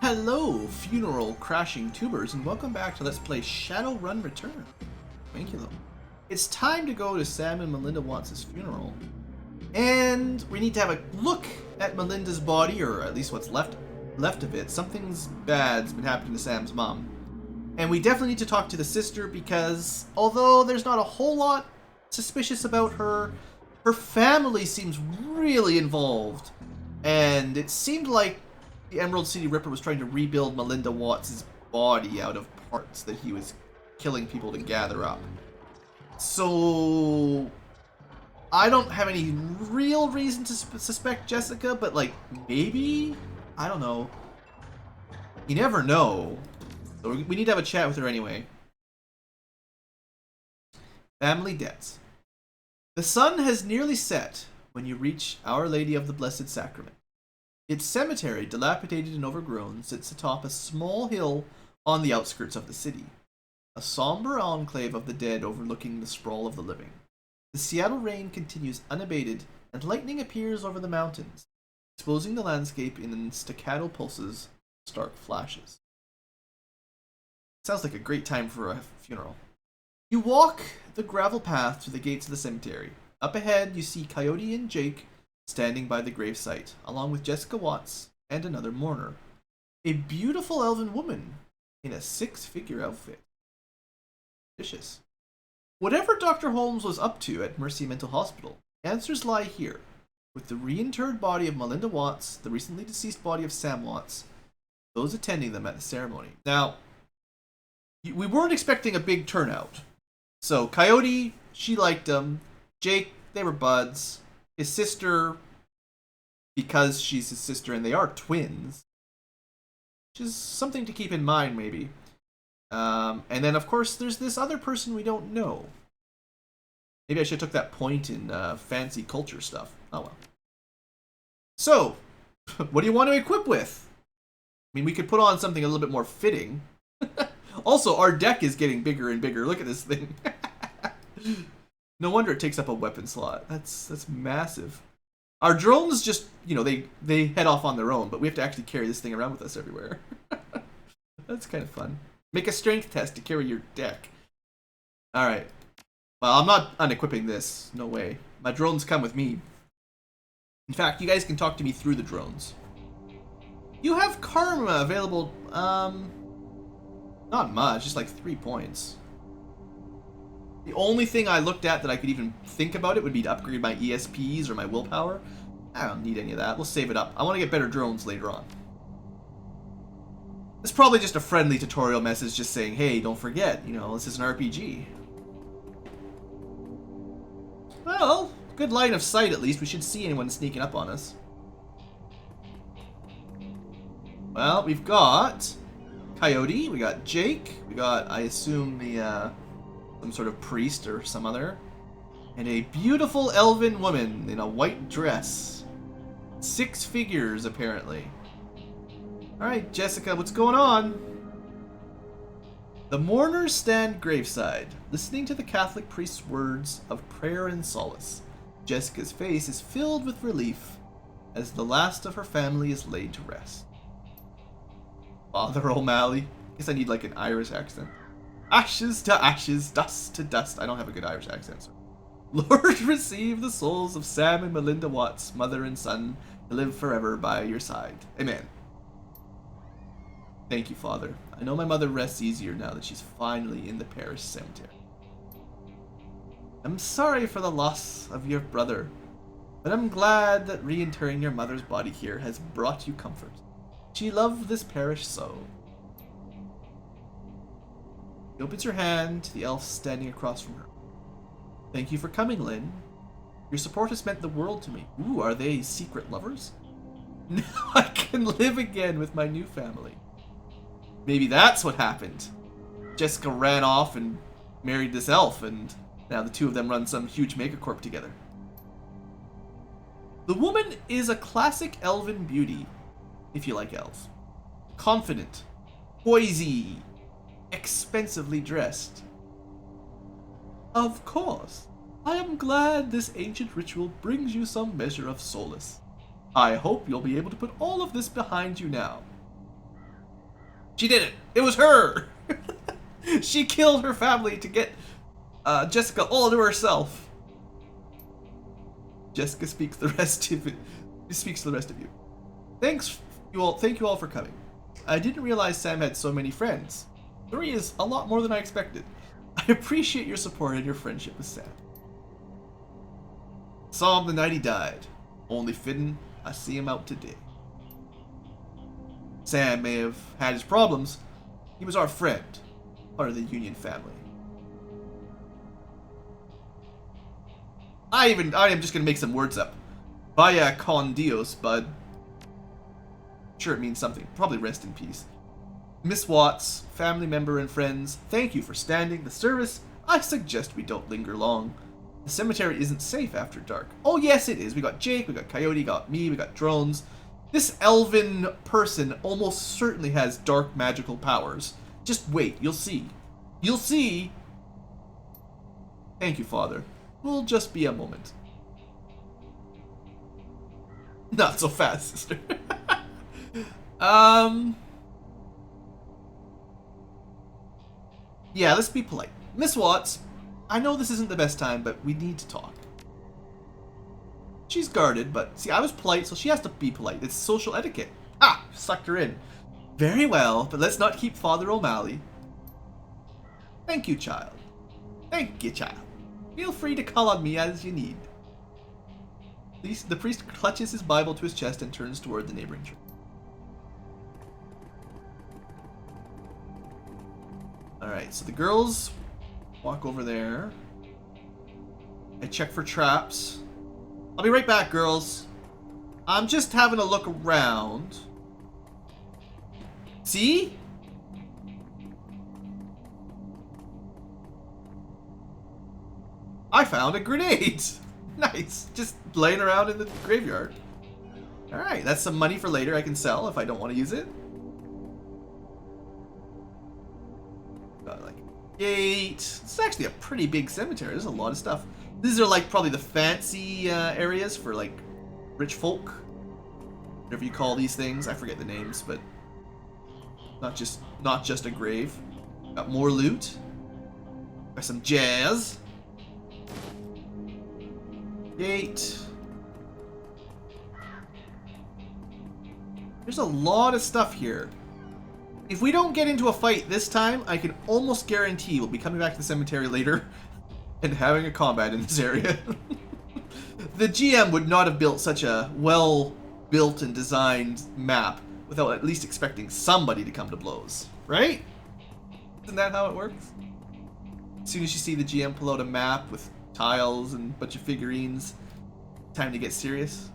Hello, funeral crashing tubers, and welcome back to Let's Play Shadowrun Return. BlueAnkylo. It's time to go to Sam and Melinda Watts' funeral, and we need to have a look at Melinda's body, or at least what's left of it. Something's bad's been happening to Sam's mom, and we definitely need to talk to the sister because although there's not a whole lot suspicious about her, her family seems really involved, and it seemed like the Emerald City Ripper was trying to rebuild Melinda Watts' body out of parts that he was killing people to gather up. So I don't have any real reason to suspect Jessica, but like maybe? I don't know. You never know. So we need to have a chat with her anyway. Family debts. The sun has nearly set when you reach Our Lady of the Blessed Sacrament. Its cemetery, dilapidated and overgrown, sits atop a small hill on the outskirts of the city, a somber enclave of the dead overlooking the sprawl of the living. The Seattle rain continues unabated, and lightning appears over the mountains, exposing the landscape in staccato pulses, stark flashes. Sounds like a great time for a funeral. You walk the gravel path to the gates of the cemetery. Up ahead, you see Coyote and Jake standing by the gravesite, along with Jessica Watts and another mourner. A beautiful elven woman in a six-figure outfit. Vicious. Whatever Dr. Holmes was up to at Mercy Mental Hospital, answers lie here, with the reinterred body of Melinda Watts, the recently deceased body of Sam Watts, those attending them at the ceremony. Now, we weren't expecting a big turnout. So, Coyote, she liked him. Jake, they were buds. His sister, because she's his sister and they are twins, which is something to keep in mind, maybe. And then, of course, there's this other person we don't know. Maybe I should have took that point in fancy culture stuff. Oh well. So, what do you want to equip with? I mean, we could put on something a little bit more fitting. Also, our deck is getting bigger and bigger. Look at this thing. No wonder it takes up a weapon slot. That's massive. Our drones just, they head off on their own, but we have to actually carry this thing around with us everywhere. That's kind of fun. Make a strength test to carry your deck. Alright. Well, I'm not unequipping this. No way. My drones come with me. In fact, you guys can talk to me through the drones. You have karma available, not much, just like 3 points. The only thing I looked at that I could even think about it would be to upgrade my ESPs or my willpower. I don't need any of that. We'll save it up. I want to get better drones later on. It's probably just a friendly tutorial message just saying, hey, don't forget, this is an RPG. Well, good line of sight at least. We should see anyone sneaking up on us. Well, we've got Coyote, we got Jake, we got, I assume, some sort of priest or some other, and a beautiful elven woman in a white dress. 6 figures, apparently. Alright, Jessica, what's going on? The mourners stand graveside, listening to the Catholic priest's words of prayer and solace. Jessica's face is filled with relief as the last of her family is laid to rest. Father O'Malley. Guess I need like an Irish accent. Ashes to ashes, dust to dust. I don't have a good Irish accent, so. Lord, receive the souls of Sam and Melinda Watts, mother and son, to live forever by your side. Amen. Thank you, Father. I know my mother rests easier now that she's finally in the parish cemetery. I'm sorry for the loss of your brother, but I'm glad that reinterring your mother's body here has brought you comfort. She loved this parish so. She opens her hand to the elf standing across from her. Thank you for coming, Lynn. Your support has meant the world to me. Ooh, are they secret lovers? Now I can live again with my new family. Maybe that's what happened. Jessica ran off and married this elf, and now the two of them run some huge megacorp together. The woman is a classic elven beauty, if you like elves. Confident, poisy, expensively dressed. Of course, I am glad this ancient ritual brings you some measure of solace. I hope you'll be able to put all of this behind you now. She did it. It was her. She killed her family to get Jessica all to herself. Jessica speaks the rest of it. Speaks to the rest of you. Thank you all for coming. I didn't realize Sam had so many friends. 3 is a lot more than I expected. I appreciate your support and your friendship with Sam. Saw him the night he died. Only fitting I see him out today. Sam may have had his problems. He was our friend, part of the Union family. I am just gonna make some words up. Vaya con Dios, bud. Sure, it means something. Probably rest in peace. Miss Watts, family member and friends, thank you for standing the service. I suggest we don't linger long. The cemetery isn't safe after dark. Oh yes it is. We got Jake, we got Coyote, we got me, we got drones. This elven person almost certainly has dark magical powers. Just wait, you'll see. You'll see. Thank you, Father. Will just be a moment. Not so fast, sister. Yeah, let's be polite. Miss Watts, I know this isn't the best time, but we need to talk. She's guarded, but see, I was polite, so she has to be polite. It's social etiquette. Ah, sucked her in. Very well, but let's not keep Father O'Malley. Thank you, child. Thank you, child. Feel free to call on me as you need. The priest clutches his Bible to his chest and turns toward the neighboring church. Alright, so the girls walk over there. I check for traps. I'll be right back, girls. I'm just having a look around. See? I found a grenade. Nice. Just laying around in the graveyard. Alright, that's some money for later I can sell if I don't want to use it. Got like a gate. This is actually a pretty big cemetery. There's a lot of stuff. These are like probably the fancy areas for like rich folk. Whatever you call these things. I forget the names, but not just a grave. Got more loot. Got some jazz. Gate. There's a lot of stuff here. If we don't get into a fight this time, I can almost guarantee we'll be coming back to the cemetery later and having a combat in this area. The GM would not have built such a well-built and designed map without at least expecting somebody to come to blows, right? Isn't that how it works? As soon as you see the GM pull out a map with tiles and a bunch of figurines, time to get serious.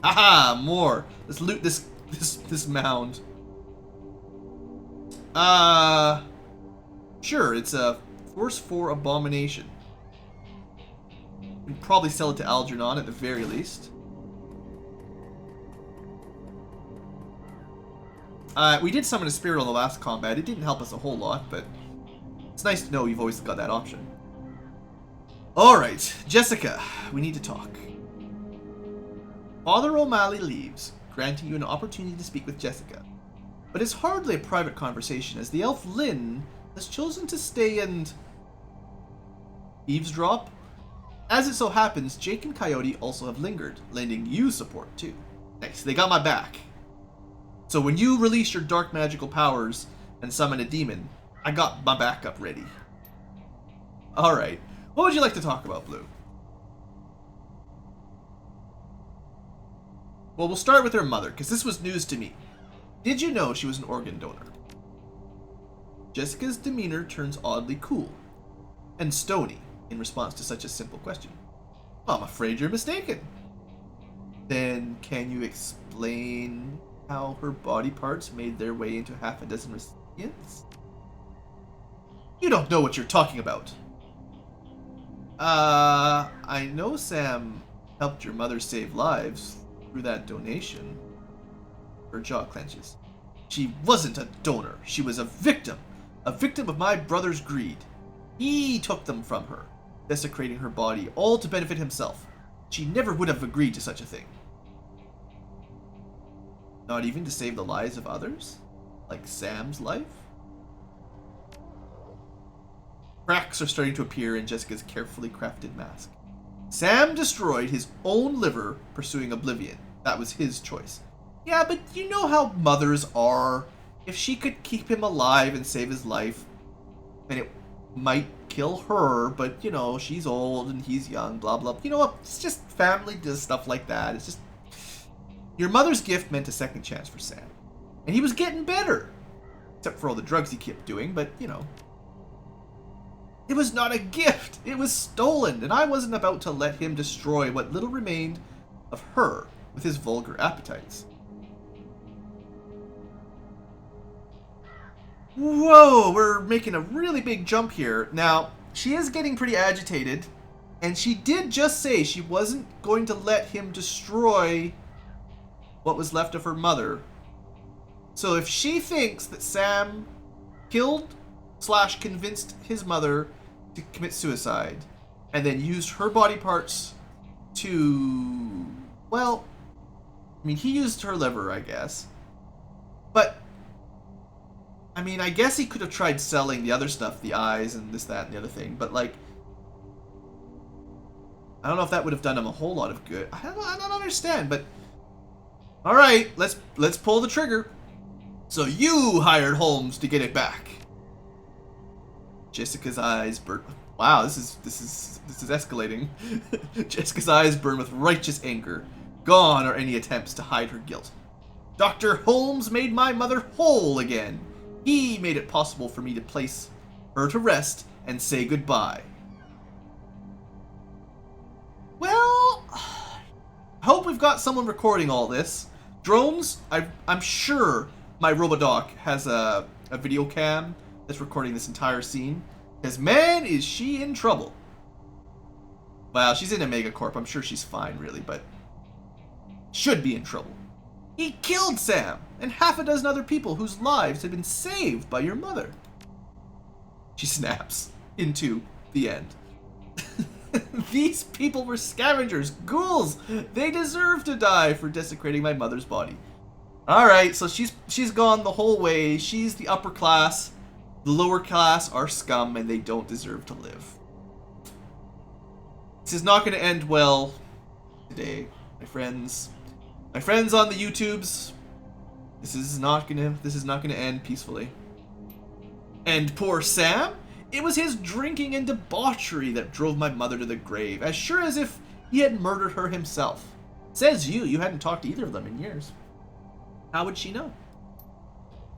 Haha, more. Let's loot this mound. Sure, it's a Force 4 Abomination. We can probably sell it to Algernon at the very least. We did summon a spirit on the last combat. It didn't help us a whole lot, but it's nice to know you've always got that option. Alright, Jessica, we need to talk. Father O'Malley leaves, granting you an opportunity to speak with Jessica. But it's hardly a private conversation, as the elf Lynn has chosen to stay and eavesdrop. As it so happens, Jake and Coyote also have lingered, lending you support too. Nice, they got my back. So when you release your dark magical powers and summon a demon, I got my backup ready. Alright, what would you like to talk about, Blue? Well, we'll start with her mother, because this was news to me. Did you know she was an organ donor? Jessica's demeanor turns oddly cool and stony in response to such a simple question. I'm afraid you're mistaken. Then can you explain how her body parts made their way into half a dozen recipients? You don't know what you're talking about. I know Sam helped your mother save lives through that donation. Her jaw clenches. She wasn't a donor. She was a victim of my brother's greed. He took them from her, desecrating her body, all to benefit himself. She never would have agreed to such a thing. Not even to save the lives of others? Like Sam's life? Cracks are starting to appear in Jessica's carefully crafted mask. Sam destroyed his own liver pursuing oblivion. That was his choice. Yeah, but you know how mothers are. If she could keep him alive and save his life, then it might kill her, but you know, she's old and he's young, blah blah. You know what? It's just family does stuff like that. It's just your mother's gift meant a second chance for Sam. And he was getting better. Except for all the drugs he kept doing, but you know. It was not a gift. It was stolen, and I wasn't about to let him destroy what little remained of her with his vulgar appetites. Whoa, we're making a really big jump here. Now, she is getting pretty agitated, and she did just say she wasn't going to let him destroy what was left of her mother. So if she thinks that Sam killed / convinced his mother to commit suicide and then used her body parts to, well, I mean, he used her liver, I guess. But, I mean, I guess he could have tried selling the other stuff, the eyes and this, that, and the other thing, but like, I don't know if that would have done him a whole lot of good. I don't understand, but all right, let's pull the trigger. So you hired Holmes to get it back. Jessica's eyes burn. Wow, this is escalating. Jessica's eyes burn with righteous anger. Gone are any attempts to hide her guilt. Dr. Holmes made my mother whole again. He made it possible for me to place her to rest and say goodbye. Well, I hope we've got someone recording all this. Drones, I'm sure my Robodoc has a video cam that's recording this entire scene. Because man, is she in trouble. Well, she's in a megacorp. I'm sure she's fine, really, but should be in trouble. He killed Sam and half a dozen other people whose lives had been saved by your mother. She snaps into the end. These people were scavengers, ghouls. They deserve to die for desecrating my mother's body. All right, so she's gone the whole way. She's the upper class. The lower class are scum and they don't deserve to live. This is not going to end well today, my friends. My friends on the YouTubes, this is not going to end peacefully. And poor Sam, it was his drinking and debauchery that drove my mother to the grave, as sure as if he had murdered her himself. Says you hadn't talked to either of them in years. How would she know?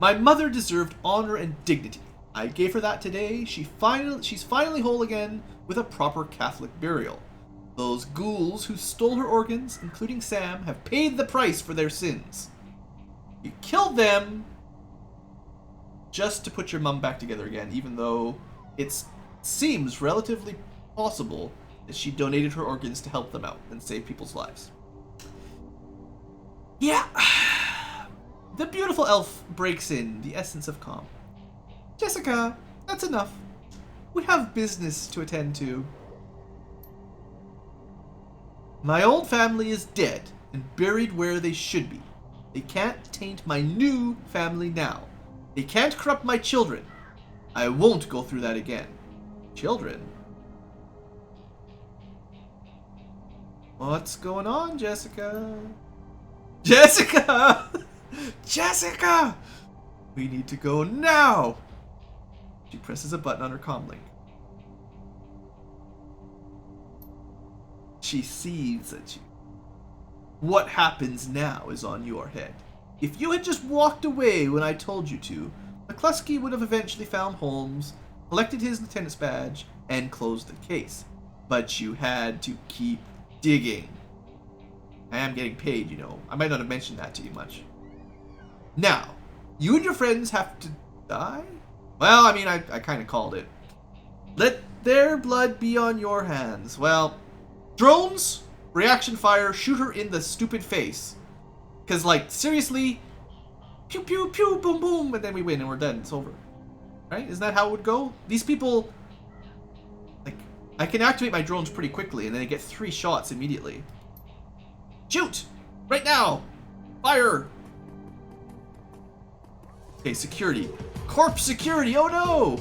My mother deserved honor and dignity. I gave her that today. She's finally whole again with a proper Catholic burial. Those ghouls who stole her organs, including Sam, have paid the price for their sins. You killed them just to put your mum back together again, even though it seems relatively possible that she donated her organs to help them out and save people's lives. Yeah. The beautiful elf breaks in, the essence of calm. Jessica, that's enough. We have business to attend to. My old family is dead and buried where they should be. They can't taint my new family now. They can't corrupt my children. I won't go through that again. Children? What's going on, Jessica? Jessica! Jessica! We need to go now! She presses a button on her comm link. She seethes at you. What happens now is on your head. If you had just walked away when I told you to, McCluskey would have eventually found Holmes, collected his lieutenant's badge, and closed the case. But you had to keep digging. I am getting paid, you know. I might not have mentioned that to you much. Now, you and your friends have to die? Well, I mean, I kind of called it. Let their blood be on your hands. Well, drones, reaction fire, shoot her in the stupid face. Because, like, seriously, pew, pew, pew, boom, boom, and then we win and we're done. It's over. Right? Isn't that how it would go? These people, like, I can activate my drones pretty quickly and then I get 3 shots immediately. Shoot! Right now! Fire! Okay, security. Corpse security, oh no!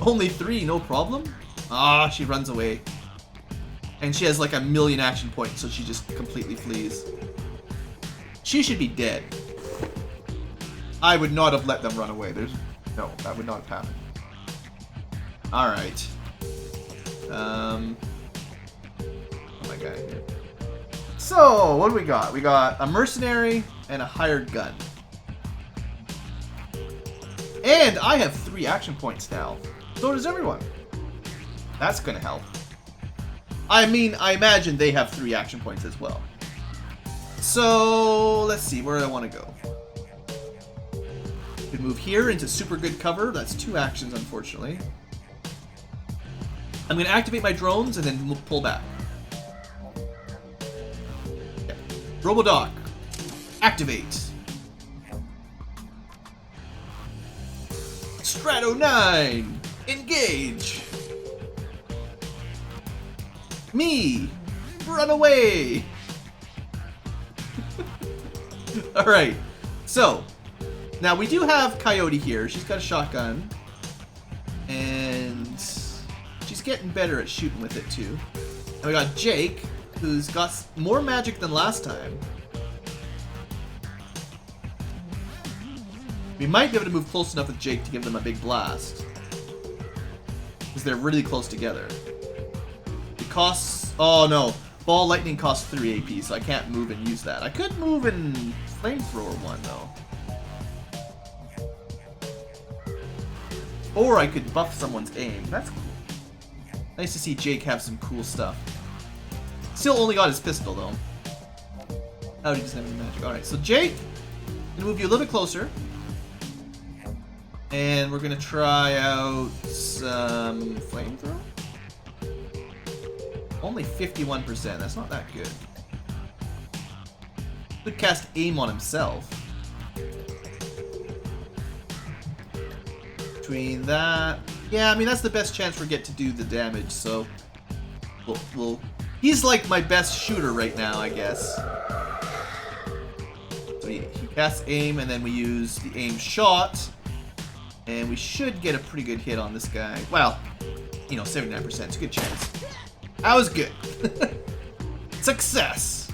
Only 3, no problem? Ah, she runs away. And she has like a million action points, so she just completely flees. She should be dead. I would not have let them run away. No, that would not have happened. Alright. Oh my god. So, what do we got? We got a mercenary and a hired gun. And I have 3 action points now. So does everyone. That's gonna help. I mean, I imagine they have 3 action points as well. So, let's see, where do I want to go? Could move here into super good cover. That's 2 actions, unfortunately. I'm going to activate my drones and then pull back. Okay. Robodoc. Activate. Strato 9. Engage. Me. Run away. Alright. So, now we do have Coyote here. She's got a shotgun. And she's getting better at shooting with it too. And we got Jake, who's got more magic than last time. We might be able to move close enough with Jake to give them a big blast. Because they're really close together. It costs... Oh no. Ball lightning costs 3 AP, so I can't move and use that. I could move and flamethrower one though. Or I could buff someone's aim. That's cool. Nice to see Jake have some cool stuff. Still only got his pistol though. Oh, he doesn't have any magic. Alright, so Jake, I'm gonna move you a little bit closer. And we're gonna try out some flamethrower. Only 51%, that's not that good. Could cast aim on himself. Between that... Yeah, I mean, that's the best chance we get to do the damage, so... He's like my best shooter right now, I guess. So he casts aim, and then we use the aim shot. And we should get a pretty good hit on this guy. Well, you know, 79%, it's a good chance. That was good. Success.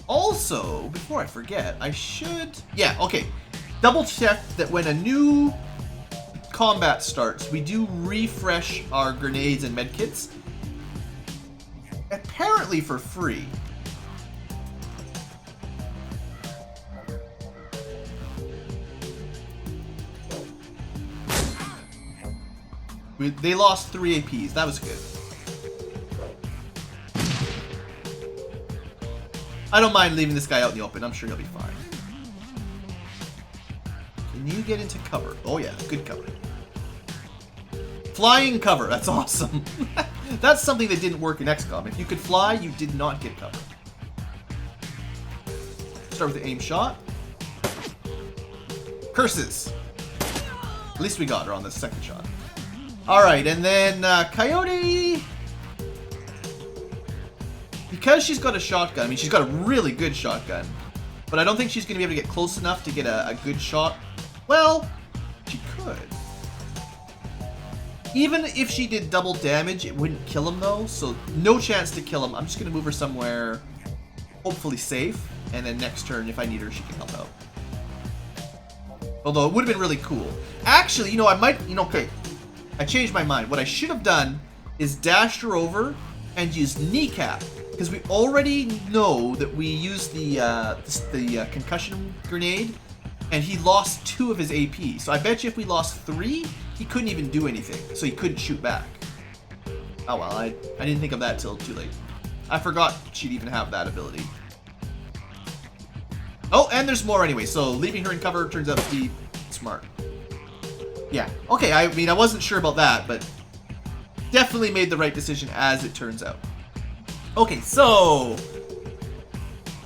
Also, before I forget, I should... Yeah, okay. Double check that when a new combat starts, we do refresh our grenades and medkits. Apparently for free. They lost 3 APs. That was good. I don't mind leaving this guy out in the open. I'm sure he'll be fine. Can you get into cover? Oh yeah, good cover. Flying cover. That's awesome. That's something that didn't work in XCOM. If you could fly, you did not get cover. Start with the aim shot. Curses. At least we got her on the second shot. Alright, and then Coyote... Because she's got a shotgun, I mean, she's got a really good shotgun, but I don't think she's going to be able to get close enough to get a good shot. Well, she could. Even if she did double damage, it wouldn't kill him though, so no chance to kill him. I'm just going to move her somewhere hopefully safe, and then next turn, if I need her, she can help out. Although, it would have been really cool. Actually, you know, I might, you know, okay, I changed my mind. What I should have done is dashed her over and used Kneecap. Because we already know that we used the concussion grenade, and he lost 2 of his AP. So I bet you if we lost 3, he couldn't even do anything. So he couldn't shoot back. Oh well, I didn't think of that till too late. I forgot she'd even have that ability. Oh, and there's more anyway. So leaving her in cover turns out to be smart. Yeah. Okay, I mean, I wasn't sure about that, but definitely made the right decision as it turns out. Okay, so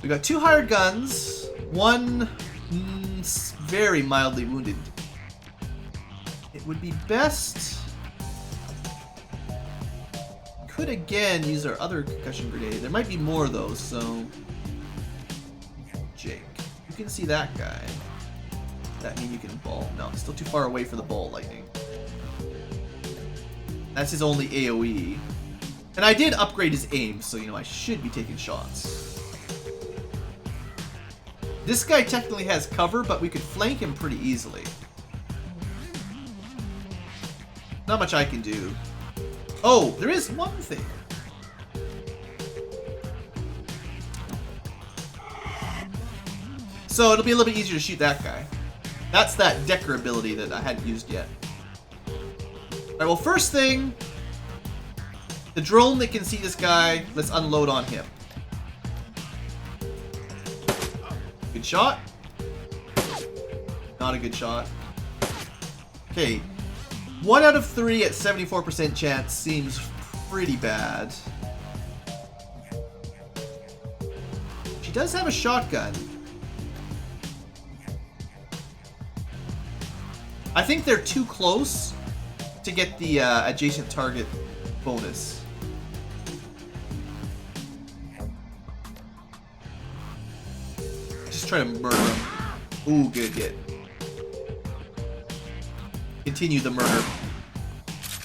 we got 2 hired guns, 1 very mildly wounded. It would be best... Could again use our other concussion grenade. There might be more though, so... Jake. You can see that guy. That mean you can ball? No, it's still too far away for the ball lightning. That's his only AoE. And I did upgrade his aim, so you know I should be taking shots. This guy technically has cover, but we could flank him pretty easily. Not much I can do. Oh, there is one thing. So it'll be a little bit easier to shoot that guy. That's that Decker ability that I hadn't used yet. Alright, well, first thing, the drone that can see this guy, let's unload on him. Good shot. Not a good shot. Okay. 1 out of 3 at 74% chance seems pretty bad. She does have a shotgun. I think they're too close to get the adjacent target bonus. Just try to murder him. Ooh, good hit. Continue the murder.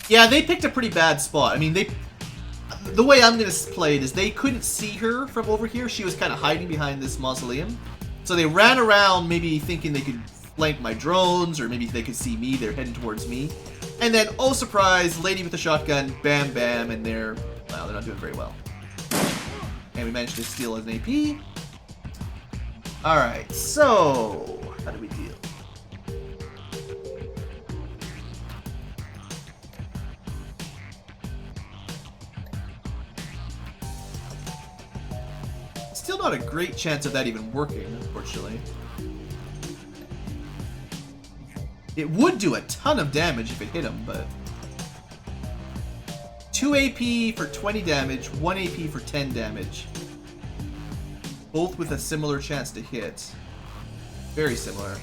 Yeah, they picked a pretty bad spot. I mean, the way I'm going to play it is they couldn't see her from over here. She was kind of hiding behind this mausoleum. So they ran around maybe thinking they could flank my drones, or maybe they could see me. They're heading towards me. And then, oh surprise, lady with the shotgun, bam, bam, and they're not doing very well. And we managed to steal an AP. Alright, so how do we deal? Still not a great chance of that even working, unfortunately. It would do a ton of damage if it hit him, but 2 AP for 20 damage, 1 AP for 10 damage. Both with a similar chance to hit. Very similar.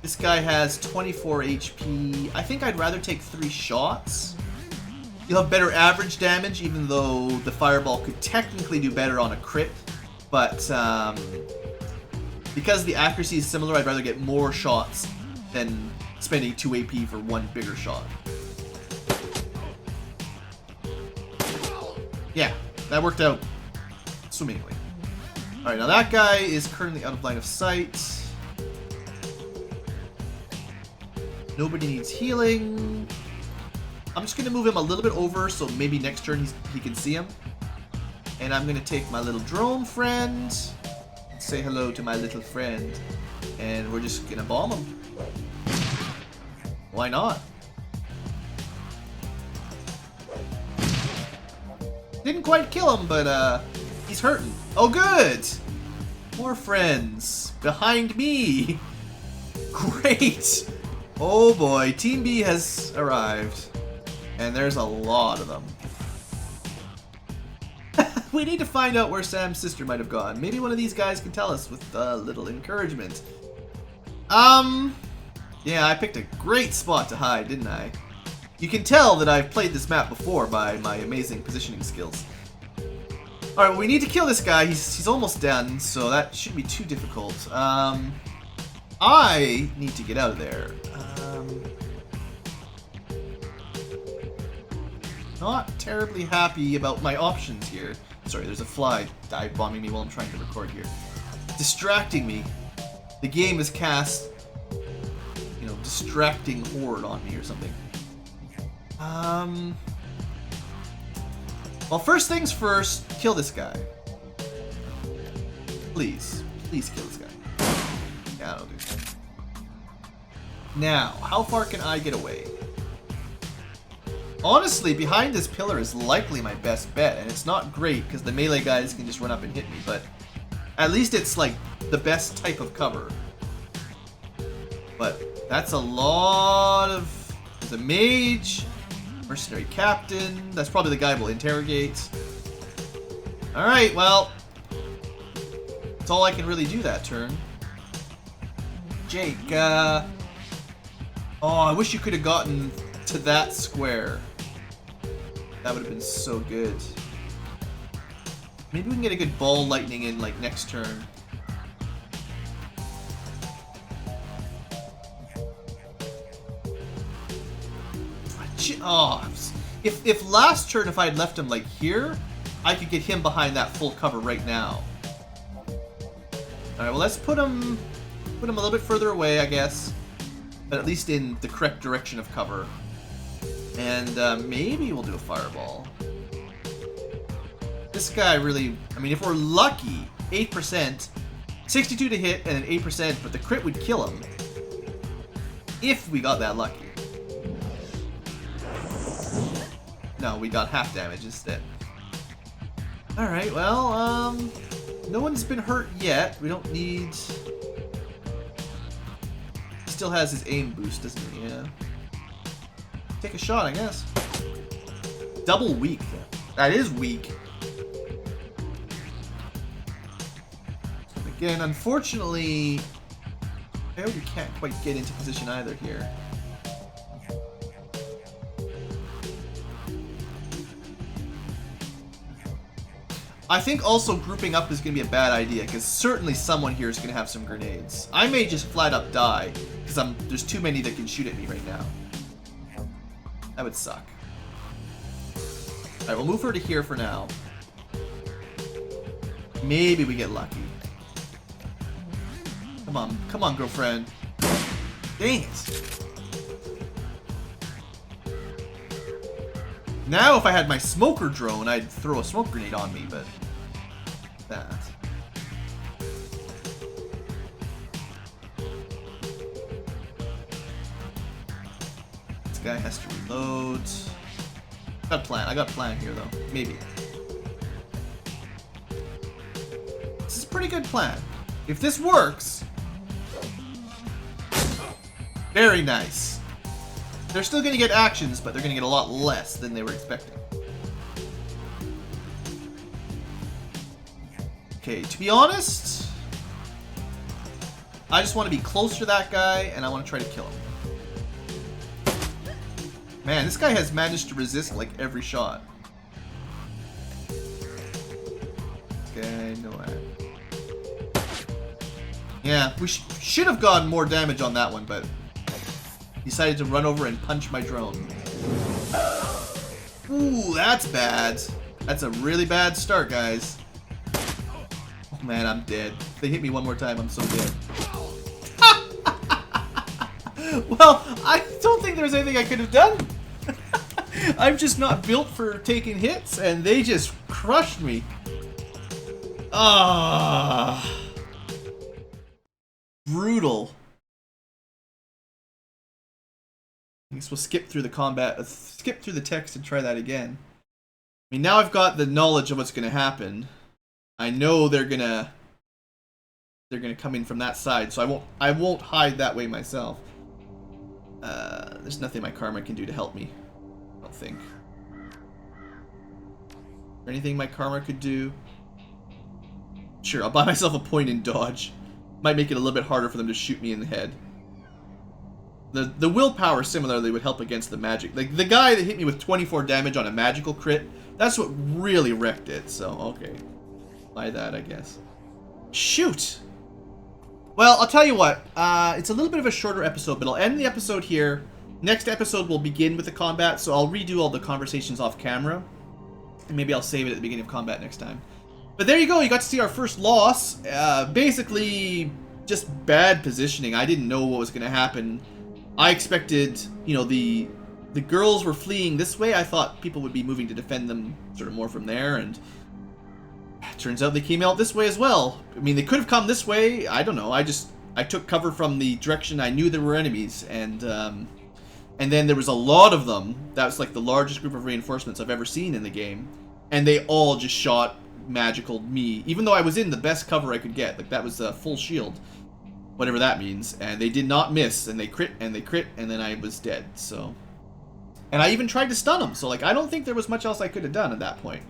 This guy has 24 HP. I think I'd rather take 3 shots. You'll have better average damage, even though the fireball could technically do better on a crit. But because the accuracy is similar, I'd rather get more shots than spending 2 AP for 1 bigger shot. Yeah, that worked out swimmingly. Alright, now that guy is currently out of line of sight. Nobody needs healing. I'm just going to move him a little bit over so maybe next turn he can see him. And I'm going to take my little drone friend. Say hello to my little friend. And we're just going to bomb him. Why not? Didn't quite kill him, but he's hurting. Oh, good! More friends. Behind me. Great! Oh boy, Team B has arrived. And there's a lot of them. We need to find out where Sam's sister might have gone. Maybe one of these guys can tell us with a little encouragement. Yeah, I picked a great spot to hide, didn't I? You can tell that I've played this map before by my amazing positioning skills. Alright, well, we need to kill this guy. He's almost done, so that shouldn't be too difficult. I need to get out of there. Not terribly happy about my options here. Sorry, there's a fly dive bombing me while I'm trying to record here. Distracting me. The game has cast, you know, distracting horde on me or something. Well, first things first, kill this guy. Please. Please kill this guy. Yeah, I'll do that. Now, how far can I get away? Honestly, behind this pillar is likely my best bet, and it's not great because the melee guys can just run up and hit me, but at least it's like the best type of cover. But that's a lot of... There's a mage, mercenary captain, that's probably the guy we'll interrogate. Alright, well, that's all I can really do that turn. Jake, oh, I wish you could have gotten to that square. That would have been so good. Maybe we can get a good ball lightning in like next turn. Oh, if last turn, if I had left him like here, I could get him behind that full cover right now. All right, well, let's put him a little bit further away, I guess, but at least in the correct direction of cover. And maybe we'll do a fireball. This guy really, I mean, if we're lucky, 8%, 62 to hit, and an 8%, but the crit would kill him. If we got that lucky. No, we got half damage instead. Alright, well, no one's been hurt yet. We don't need... Still has his aim boost, doesn't he? Yeah. Take a shot, I guess. Double weak. That is weak. Again, unfortunately, Coyote can't quite get into position either here. I think also grouping up is going to be a bad idea, because certainly someone here is going to have some grenades. I may just flat up die, because there's too many that can shoot at me right now. That would suck. Alright, we'll move her to here for now. Maybe we get lucky. Come on, girlfriend. Dang it. Now if I had my smoker drone, I'd throw a smoke grenade on me, but... that. This guy has to reload. I got a plan here, though. Maybe. This is a pretty good plan. If this works... very nice. They're still going to get actions, but they're going to get a lot less than they were expecting. Okay, to be honest, I just want to be closer to that guy, and I want to try to kill him. Man, this guy has managed to resist like every shot. Okay, no way. Yeah, we should have gotten more damage on that one, but decided to run over and punch my drone. Ooh, that's bad. That's a really bad start, guys. Oh man, I'm dead. If they hit me one more time, I'm so dead. Well, I don't think there's anything I could have done. I'm just not built for taking hits, and they just crushed me. Ah, brutal. I guess we'll skip through the combat, skip through the text and try that again. I mean, now I've got the knowledge of what's going to happen. I know they're gonna come in from that side, so I won't hide that way myself. There's nothing my karma can do to help me, I don't think. Anything my karma could do? Sure, I'll buy myself a point in dodge. Might make it a little bit harder for them to shoot me in the head. The willpower similarly would help against the magic. Like the guy that hit me with 24 damage on a magical crit, that's what really wrecked it. So okay, buy that, I guess. Shoot. Well, I'll tell you what. It's a little bit of a shorter episode, but I'll end the episode here. Next episode will begin with the combat, so I'll redo all the conversations off camera, and maybe I'll save it at the beginning of combat next time. But there you go. You got to see our first loss. Basically, just bad positioning. I didn't know what was going to happen. I expected, you know, the girls were fleeing this way. I thought people would be moving to defend them sort of more from there, and it turns out they came out this way as well. I mean, they could have come this way. I don't know. I took cover from the direction I knew there were enemies, and then there was a lot of them. That was like the largest group of reinforcements I've ever seen in the game, and they all just shot magical me, even though I was in the best cover I could get. Like that was a full shield, whatever that means, and they did not miss, and they crit, and then I was dead. So, and I even tried to stun them, so like I don't think there was much else I could have done at that point.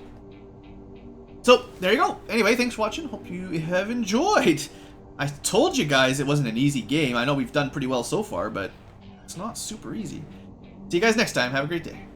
So there you go. Anyway, thanks for watching. Hope you have enjoyed. I told you guys it wasn't an easy game. I know we've done pretty well so far, but it's not super easy. See you guys next time. Have a great day.